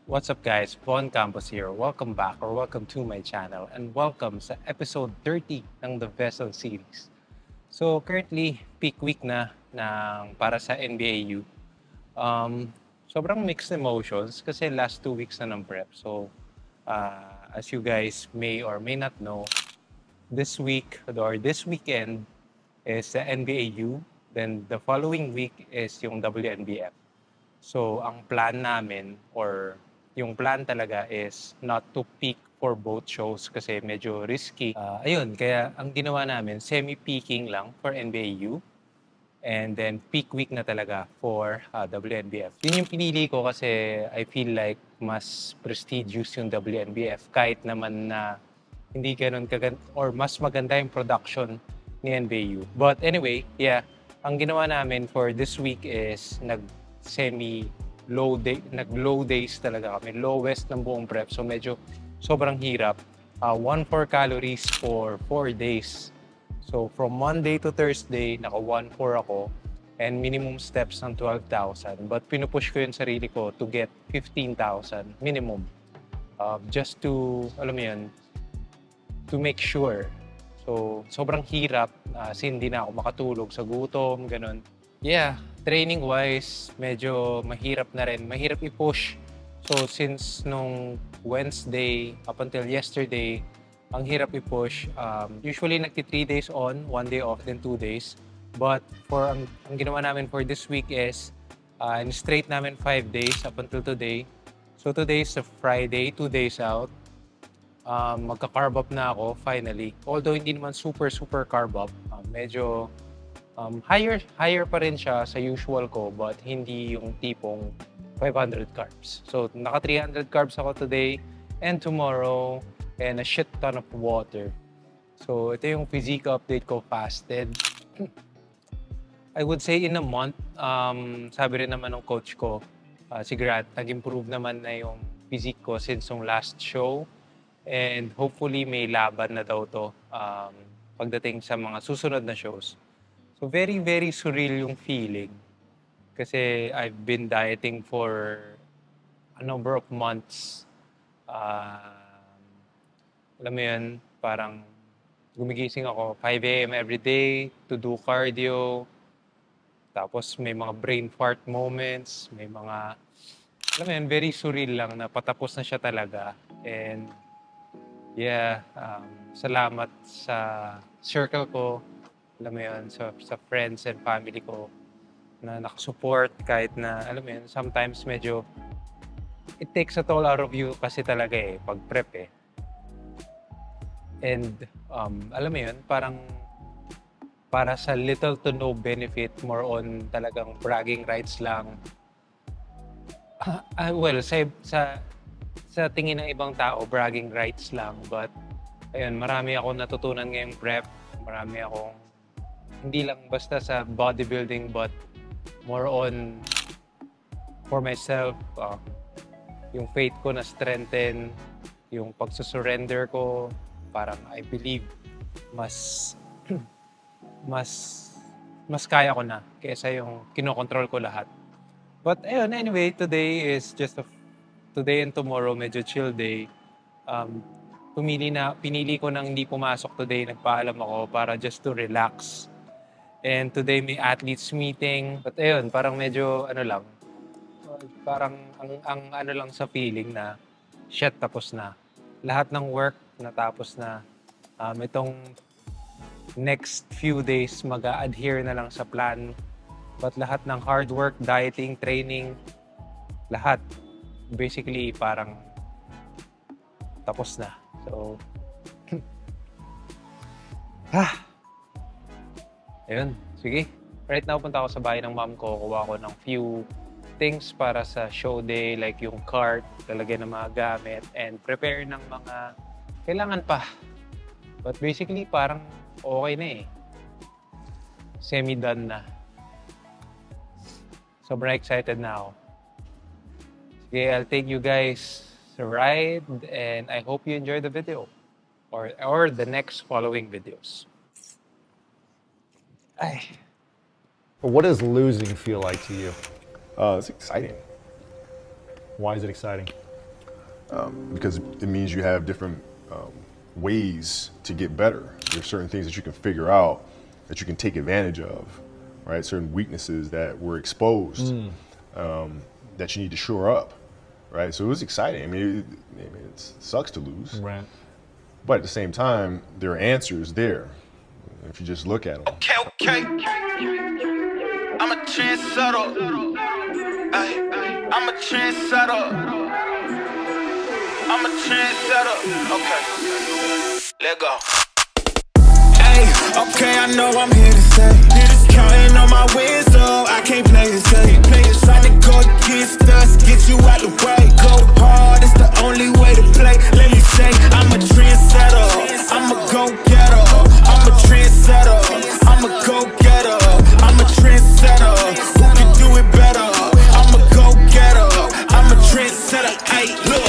What's up guys, Von Campos here. Welcome back or welcome to my channel and welcome sa episode 30 ng The Vessel series. So currently, peak week na para sa NBA U. Sobrang mixed emotions kasi last 2 weeks na ng prep. So as you guys may or may not know, this week or this weekend is the NBA U. Then the following week is yung WNBF. So, ang plan namin or yung plan talaga is not to peak for both shows kasi medyo risky. Ayun, kaya ang ginawa namin, semi-peaking lang for NBAU and then peak week na talaga for WNBF. Yun yung pinili ko kasi I feel like mas prestigious yung WNBF kahit naman na hindi ganun kaganda or mas maganda yung production ni NBAU. But anyway, yeah, ang ginawa namin for this week is nag-low days talaga kami. Lowest ng buong prep. So medyo sobrang hirap. 1,4 calories for 4 days. So from Monday to Thursday, naka 1,4 ako. And minimum steps ng 12,000. But pinupush ko yung sarili ko to get 15,000 minimum. Just to, alam mo yun, to make sure. So sobrang hirap. Hindi na ako makatulog sa gutom, ganun. Yeah, training-wise, medyo mahirap na rin. Mahirap i-push. So, since nung Wednesday up until yesterday, ang hirap i-push. Usually, nagti 3 days on, 1 day off, then 2 days. But for ang ginawa namin for this week is, straight namin 5 days up until today. So, today is a Friday, 2 days out. Magka-carb up na ako, finally. Although, hindi naman super carb up. Medyo higher pa rin siya sa usual ko but hindi yung tipong 500 carbs. So naka 300 carbs ako today and tomorrow and a shit ton of water. So ito yung physique update ko fasted. I would say in a month, sabi rin naman ng coach ko, si Grant, nag-improve naman na yung physique ko since yung last show and hopefully may laban na daw to pagdating sa mga susunod na shows. So very surreal yung feeling kasi I've been dieting for a number of months. Alam mo yun, parang gumigising ako 5 a.m. every day to do cardio. Tapos may mga brain fart moments, may mga, alam mo yun, very surreal lang na patapos na siya talaga. And yeah, salamat sa circle ko. Alam mo yun, sa friends and family ko na nakasupport kahit na, alam mo yun, sometimes medyo it takes a toll out of you kasi talaga pag prep And alam mo yun, parang para sa little to no benefit, more on talagang bragging rights lang. Well, sa tingin ng ibang tao, bragging rights lang. But, ayun, marami akong natutunan ngayong prep. Marami akong hindi lang basta sa bodybuilding but more on for myself, yung faith ko na strengthen, yung pagsusurrender ko, parang I believe mas kaya ko na kaysa yung kinokontrol ko lahat. But ayun, anyway, today is just today and tomorrow medyo chill day. Pinili ko nang hindi pumasok today, nagpaalam ako para just to relax. And today may athletes meeting. But ayun, parang medyo ano lang. Parang ang ano lang sa feeling na shit, tapos na. Lahat ng work natapos na. Itong next few days mag-a-adhere na lang sa plan. But lahat ng hard work, dieting, training, lahat basically parang tapos na. So ayun, sige. Right now, punta ako sa bahay ng mom ko. Kuha ko ng few things para sa show day, like yung cart, talagyan ng mga gamit, and prepare ng mga kailangan pa. But basically, parang okay na Semi-done na. Sobrang excited na ako. Sige, I'll take you guys to ride, and I hope you enjoy the video. Or the next following videos. What does losing feel like to you? It's exciting. Why is it exciting? because it means you have different ways to get better. There's certain things that you can figure out that you can take advantage of, right? Certain weaknesses that were exposed that you need to shore up, right? So it was exciting. I mean, it sucks to lose, Right. but at the same time, there are answers there if you just look at them. Okay. I'm a trendsetter. I'm a trendsetter. I'm a trendsetter. Okay. Let go. Hey, okay, I know I'm here to stay. Counting on my wins, so I can't play it safe. Try to go against us, get you out the way. Go hard, it's the only way to play. Let me say, I'm a trendsetter. I'm a go-getter. I'm a trendsetter. I'm a go-getter. I'm a trendsetter. Who can do it better? I'm a go-getter. I'm a trendsetter. Hey, look.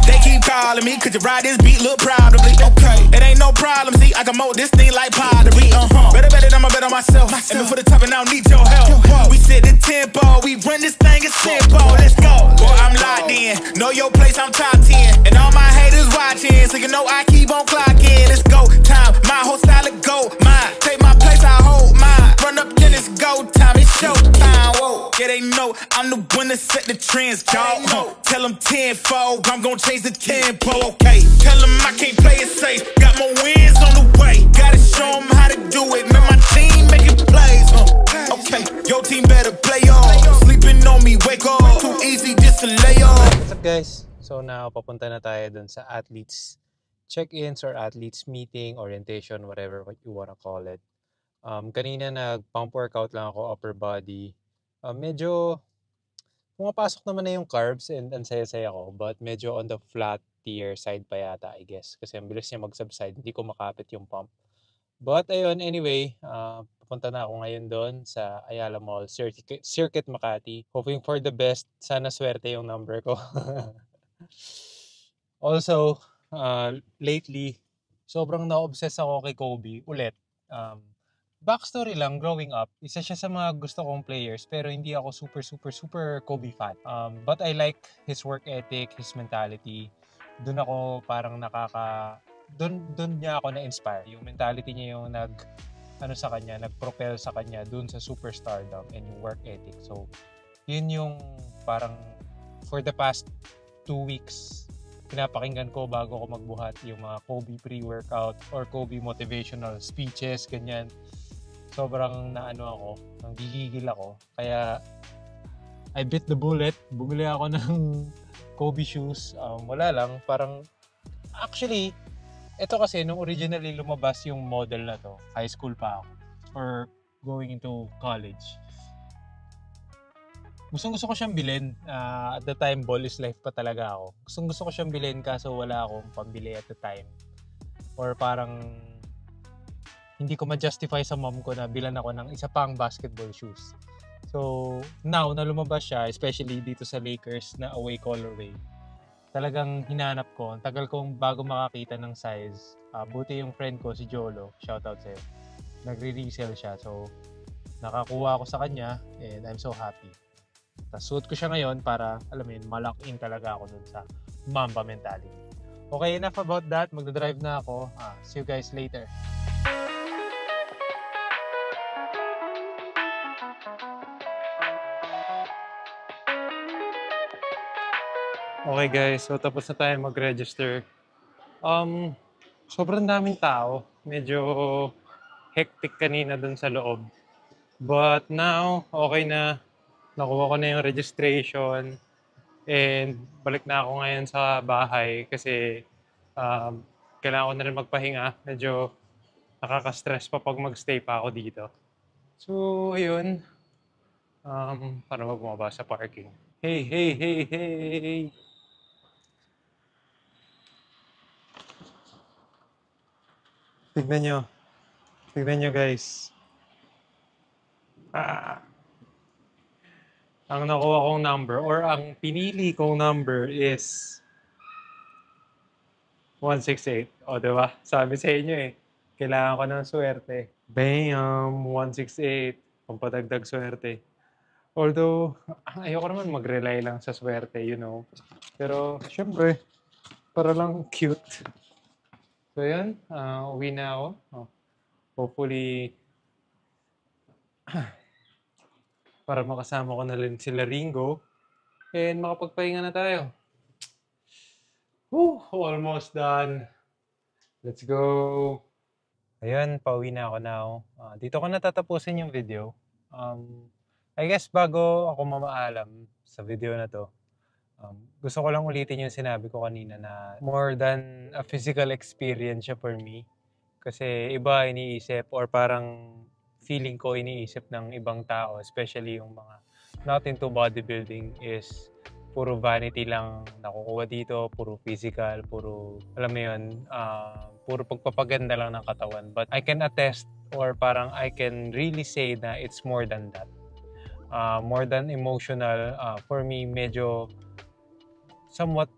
They keep calling me, could you ride this beat? Look proudly. Okay, it ain't no problem. See, I can mold this thing like pottery. Better I'ma bet on myself. And before the top, and I don't need your help. We set the tempo, we run this thing as simple. Let's go. Boy, I'm locked in. Know your place, I'm top 10. And all my haters watching, so you know I keep on clocking. Let's go time. My whole style of go. Mine. Take my place, I hold mine. Run up, then it's go time. It's show time. Whoa. Yeah, they know I'm the one that set the trends, dog. Tell them tenfold, I'm gonna change the tempo. Okay. Tell them I can't play it safe. Got more wins on the way. Gotta show them how to do it. Man, my team making plays. Okay, your team better play off. Sleeping on me, wake up. Too easy just to lay off. What's up guys? So now papunta na tayo dun sa athletes check-ins or athletes meeting, orientation, whatever what you wanna call it. Kanina nag-pump workout lang ako, upper body. Medyo pumapasok naman na yung carbs and ang saya-saya ko, but medyo on the flat tier side pa yata, I guess. Kasi ang bilis niya mag-subside, hindi ko makapit yung pump. But ayun, anyway, papunta na ako ngayon doon sa Ayala Mall, Circuit Makati. Hoping for the best. Sana swerte yung number ko. Also, lately, sobrang na-obsess ako kay Kobe ulit. Backstory lang, growing up, isa siya sa mga gusto kong players pero hindi ako super Kobe fan. But I like his work ethic, his mentality. Doon ako parang doon niya ako na-inspire. Yung mentality niya yung nag-propel sa kanya doon sa superstardom and yung work ethic. So, yun yung parang for the past 2 weeks pinapakinggan ko bago ako magbuhat yung mga Kobe pre-workout or Kobe motivational speeches, ganyan. Sobrang ako, nanggigigil ako. Kaya I bit the bullet. Bumili ako ng Kobe shoes. Wala lang, parang actually, ito kasi nung originally lumabas yung model na to, high school pa ako or going into college. Gustong-gusto ko siyang bilhin. At the time, ball is life pa talaga ako. Gustong-gusto ko siyang bilhin kaso wala akong pambili at the time. Or parang hindi ko ma-justify sa mom ko na bilan ako ng isa pang basketball shoes. So, now na lumabas siya, especially dito sa Lakers na away colorway, talagang hinanap ko. Ang tagal kong bago makakita ng size. Buti yung friend ko, si Jolo, shoutout sa'yo, nagre-resell siya. So, nakakuha ako sa kanya and I'm so happy. Tapos suot ko siya ngayon para, alam mo yun, malock in talaga ako dun sa Mamba mentality. Okay, enough about that. Magdadrive na ako. See you guys later. Okay guys, so tapos na tayo mag-register. Sobrang daming tao. Medyo hectic kanina dun sa loob. But now, okay na. Nakuha ko na yung registration. And balik na ako ngayon sa bahay kasi kailangan ko na rin magpahinga. Medyo nakaka-stress pa pag mag-stay pa ako dito. So, ayun. Para bumaba sa parking. Hey! Tignan nyo guys. Ang nakuha kong number or ang pinili kong number is 168. O, diba? Sabi sa inyo kailangan ko ng swerte. Bam! 168. Pampadagdag swerte. Although, ayoko naman mag-rely lang sa swerte, you know. Pero, syempre, Para lang cute. So yun, uwi na ako. Hopefully, para makasama ko na rin sila Ringo. And makapagpahinga na tayo. Whew, almost done. Let's go. Ayun, pauwi na ako now. Dito ko natatapusin yung video. I guess bago ako mamaalam sa video na to, gusto ko lang ulitin yung sinabi ko kanina na more than a physical experience siya for me. Kasi iba iniisip or parang feeling ko iniisip ng ibang tao, especially yung mga not into bodybuilding, is puro vanity lang nakukuha dito, puro physical, puro, alam mo yun, puro pagpapaganda lang ng katawan. But I can attest or parang I can really say na it's more than that. More than emotional, for me, medyo somewhat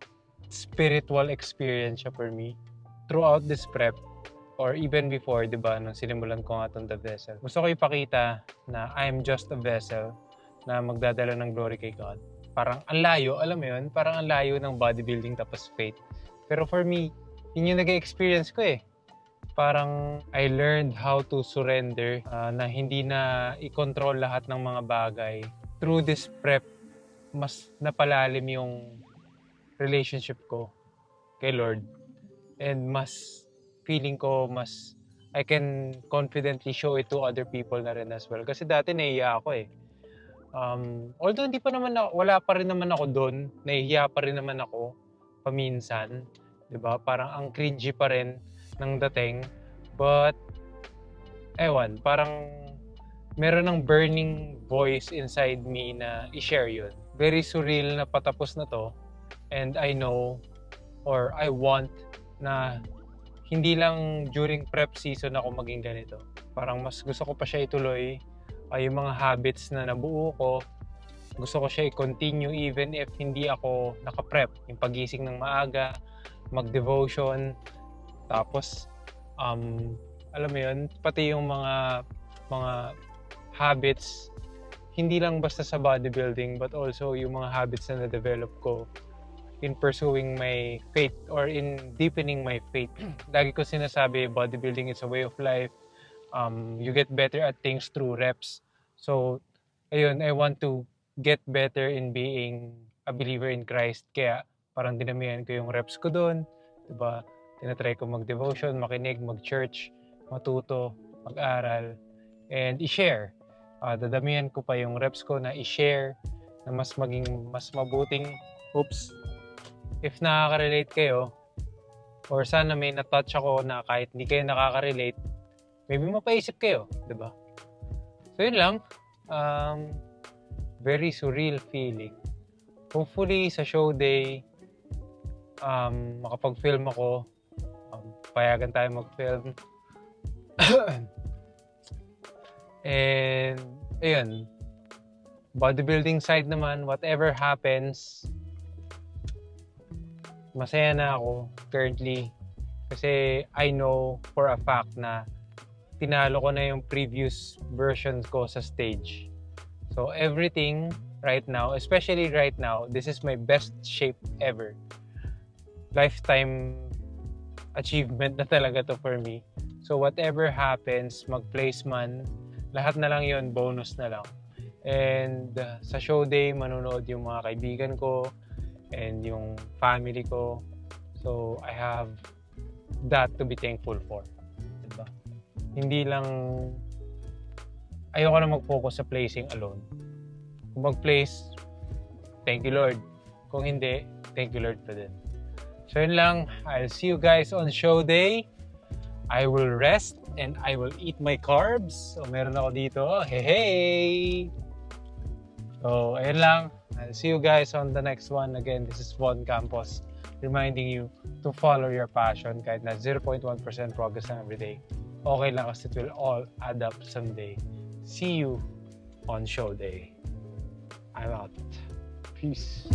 spiritual experience siya for me. Throughout this prep, or even before, di ba, nung sinimulan ko nga itong The Vessel, gusto ko ipakita na I'm just a vessel na magdadala ng glory kay God. Parang ang layo, alam mo yun, parang ang layo ng bodybuilding tapos faith. Pero for me, yun yung nag-experience ko eh. Parang I learned how to surrender, na hindi na i-control lahat ng mga bagay. Through this prep, mas napalalim yung relationship ko kay Lord. And mas feeling ko, mas I can confidently show it to other people na rin as well. Kasi dati naiiya ako eh. Although hindi pa naman wala pa rin naman ako doon, nahihiya pa rin naman ako paminsan, 'di ba? Parang ang cringy pa rin ng dating. But ewan, parang meron ng burning voice inside me na i-share 'yun. Very surreal na patapos na 'to, and I know or I want na hindi lang during prep season ako maging ganito. Parang mas gusto ko pa siya ituloy. Yung mga habits na nabuo ko, gusto ko siya i-continue even if hindi ako naka-prep. Yung pagising ng maaga, mag-devotion, tapos, alam mo yun, pati yung mga habits, hindi lang basta sa bodybuilding, but also yung mga habits na na-develop ko in pursuing my faith or in deepening my faith. Lagi ko sinasabi, bodybuilding is a way of life. You get better at things through reps. So, ayun, I want to get better in being a believer in Christ. Kaya parang dinamihan ko yung reps ko doon. Diba? Tinatry ko mag-devotion, makinig, mag-church, matuto, mag-aral, and i-share. Dadamihan ko pa yung reps ko na i-share na mas maging mas mabuting. Oops. If nakaka-relate kayo, or sana may na-touch ako na kahit hindi kayo nakaka-relate, maybe mapaisip kayo, di ba? So yun lang. Very surreal feeling. Hopefully sa show day, makapag-film ako. Payagan tayo mag-film. And ayun, bodybuilding side naman, whatever happens, masaya na ako currently. Kasi I know for a fact na tinalo ko na yung previous versions ko sa stage. So everything right now, especially right now, this is my best shape ever. Lifetime achievement na talaga to for me. So whatever happens, mag-place man, lahat na lang yon, bonus na lang. And sa show day, manonood yung mga kaibigan ko and yung family ko. So I have that to be thankful for. Diba? Hindi lang, ayoko na mag-focus sa placing alone. Kung mag-place, thank you Lord. Kung hindi, thank you Lord pa din. So yun lang, I'll see you guys on show day. I will rest and I will eat my carbs. So meron ako dito, hey! So ayun lang, I'll see you guys on the next one. Again, this is Von Campos, reminding you to follow your passion kahit na 0.1% progress na everyday. Okay lang kasi it will all add up someday. See you on show day. I'm out. Peace.